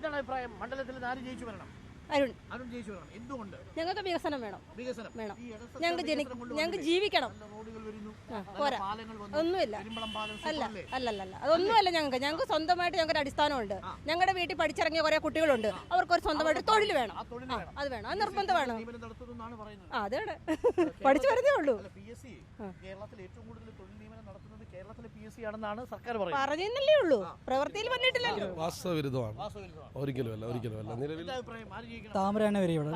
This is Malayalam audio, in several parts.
എന്താണ് അഭിപ്രായം? മണ്ഡലത്തിൽ ആര് ജയിച്ചു വരണം? അരുൺ ജയിച്ചു വരണം. എന്തുകൊണ്ട്? ഞങ്ങൾക്ക് വികസനം വേണം. വികസനം വേണം. ഞങ്ങൾക്ക് ജീവിക്കണം. പോരാ, ഒന്നുമില്ല. അല്ലല്ല, അതൊന്നുമല്ല. ഞങ്ങൾക്ക് സ്വന്തമായിട്ട് ഞങ്ങൾക്ക് അടിസ്ഥാനമുണ്ട്. ഞങ്ങളുടെ വീട്ടിൽ പഠിച്ചിറങ്ങിയ കുറെ കുട്ടികളുണ്ട്. അവർക്കൊരു സ്വന്തമായിട്ട് തൊഴിൽ വേണം. അത് വേണം, അത് നിർബന്ധമാണ്. അതാണ് പഠിച്ചു വരുന്നേ ഉള്ളൂ. കേരളത്തിൽ ഏറ്റവും കൂടുതൽ തൊഴിൽ നിയമനം നടത്തുന്നത് കേരളത്തിലെ PSC ആണെന്നാണ് സർക്കാർ പറയുന്നല്ലേ ഉള്ളൂ, പ്രവൃത്തിയിൽ വന്നിട്ടില്ലല്ലോ. വാസ്തവവിരുദ്ധമാണ്. ഒരിക്കലുമല്ല. താമരയാണ് വരെ ഇവിടെ,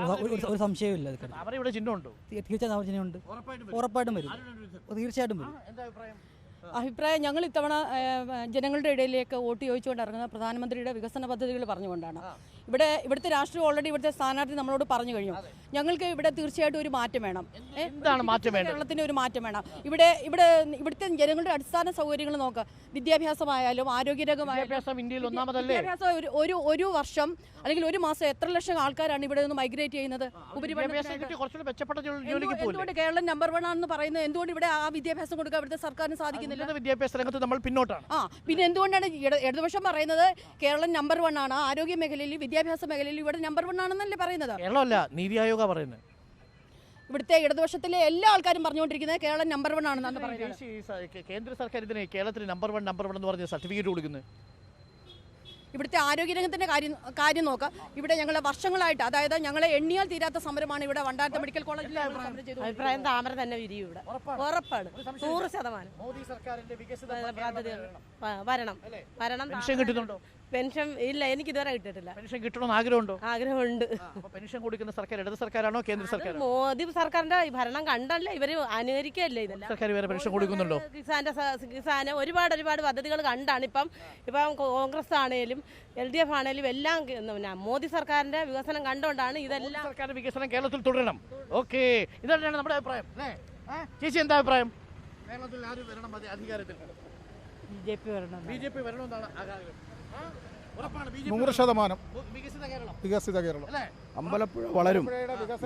ഒരു സംശയമില്ല. ഇവിടെ ചിഹ്നമുണ്ടോ? തീർച്ചയായും താമര ചിഹ്നമുണ്ട്. ഉറപ്പായിട്ടും വരും, തീർച്ചയായിട്ടും വരും. അഭിപ്രായം ഞങ്ങൾ ഇത്തവണ ജനങ്ങളുടെ ഇടയിലേക്ക് വോട്ട് ചോദിച്ചുകൊണ്ട് ഇറങ്ങുന്ന പ്രധാനമന്ത്രിയുടെ വികസന പദ്ധതികൾ പറഞ്ഞുകൊണ്ടാണ്. ഇവിടുത്തെ രാഷ്ട്രീയം ഓൾറെഡി ഇവിടുത്തെ സ്ഥാനാർത്ഥി നമ്മളോട് പറഞ്ഞു കഴിഞ്ഞു. ഞങ്ങൾക്ക് ഇവിടെ തീർച്ചയായിട്ടും ഒരു മാറ്റം വേണം. കേരളത്തിന് ഒരു മാറ്റം വേണം. ഇവിടുത്തെ ജനങ്ങളുടെ അടിസ്ഥാന സൗകര്യങ്ങൾ നോക്കുക. വിദ്യാഭ്യാസമായാലും ആരോഗ്യരംഗമായാലും വിദ്യാഭ്യാസം ഒരു വർഷം അല്ലെങ്കിൽ ഒരു മാസം എത്ര ലക്ഷം ആൾക്കാരാണ് ഇവിടെ നിന്ന് മൈഗ്രേറ്റ് ചെയ്യുന്നത്? എന്തുകൊണ്ട് കേരളം നമ്പർ 1 ആണെന്ന് പറയുന്നത്? എന്തുകൊണ്ട് ഇവിടെ ആ വിദ്യാഭ്യാസം കൊടുക്കാൻ ഇവിടുത്തെ സർക്കാരിന് സാധിക്കുന്നില്ല? വിദ്യാഭ്യാസ രംഗത്ത് നമ്മൾ പിന്നോട്ടാണ്. പിന്നെ എന്തുകൊണ്ടാണ് ഇടതുപക്ഷം പറയുന്നത് കേരളം നമ്പർ 1 ആണ്, ആരോഗ്യ മേഖലയിൽ വിദ്യാഭ്യാസ മേഖലയിൽ ഇവിടെ നമ്പർ 1 ആണെന്നല്ലേ പറയുന്നത്? കേരളമല്ല, നീതി ആയോഗ പറയുന്നത്. ഇവിടുത്തെ ഇടതുപക്ഷത്തിലെ എല്ലാ ആൾക്കാരും പറഞ്ഞുകൊണ്ടിരിക്കുന്നത് കേരളം നമ്പർ 1 ആണെന്നാണ് പറയുന്നത്. കേന്ദ്ര സർക്കാർ ഇതിനെ കേരളത്തിന് നമ്പർ 1 എന്ന് പറഞ്ഞ സർട്ടിഫിക്കറ്റ് കൊടുക്കുന്നത്. ഇവിടുത്തെ ആരോഗ്യരംഗത്തിന്റെ കാര്യം നോക്കാം. ഇവിടെ ഞങ്ങൾ വർഷങ്ങളായിട്ട്, അതായത് ഞങ്ങളെ എണ്ണിയാൽ തീരാത്ത സമരമാണ് ഇവിടെ വണ്ടാരത്തെ മെഡിക്കൽ കോളേജിൽ. അഭിപ്രായം താമര തന്നെ വിരിയും ഇവിടെ, ഉറപ്പാണ്, 100%. മോദി സർക്കാരിന്റെ വികസിത പദ്ധതികൾ വരണം. പെൻഷൻ കിട്ടുന്നുണ്ടോ? പെൻഷൻ ഇല്ല, എനിക്ക് ഇതുവരെ കിട്ടിയിട്ടില്ല. പെൻഷൻ കിട്ടണമെന്ന് ആഗ്രഹമുണ്ടോ? ആഗ്രഹമുണ്ട്. പെൻഷൻ കൊടുക്കുന്ന സർക്കാർ ഇടത് സർക്കാരാണോ കേന്ദ്ര സർക്കാർ? മോദി സർക്കാരിന്റെ ഭരണം കണ്ടല്ലേ ഇവര് അനുകരിക്കല്ലേ ഇതെല്ലാം. സർക്കാർ വേറെ പെൻഷൻ കൊടുക്കുന്നുണ്ടോ? കിസാന് ഒരുപാട് പദ്ധതികൾ കണ്ടാണ് ഇപ്പം കോൺഗ്രസ് ആണേലും LDF ആണേലും എല്ലാം മോദി സർക്കാരിന്റെ വികസനം കണ്ടുകൊണ്ടാണ് ഇതെല്ലാം. സർക്കാരിന്റെ വികസനം കേരളത്തിൽ തുടരണം. ഓക്കെ, ഇതാണ് നമ്മുടെ അഭിപ്രായം. ചേച്ചി എന്താ അഭിപ്രായം? കേരളത്തിൽ ആര് വരണം അധികാരത്തിൽ? BJP വരണമെന്നാണ് ആഗ്രഹം. 100% വികസിത കേരളം. അമ്പലപ്പുഴ വളരും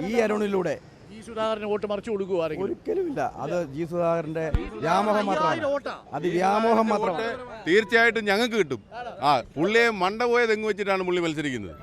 ഈ അരുണിലൂടെ. ജി സുധാകരന് വോട്ട് മറിച്ചു കൊടുക്കുക? ഒരിക്കലുമില്ല. അത് ജി സുധാകരന്റെ വ്യാമോഹം മാത്രമാണ്. അത് വ്യാമോഹം മാത്രമാണ്. തീർച്ചയായിട്ടും ഞങ്ങൾക്ക് കിട്ടും. പുള്ളിയെ മണ്ട പോയ തെങ്ങ് വെച്ചിട്ടാണ് പുള്ളി മത്സരിക്കുന്നത്.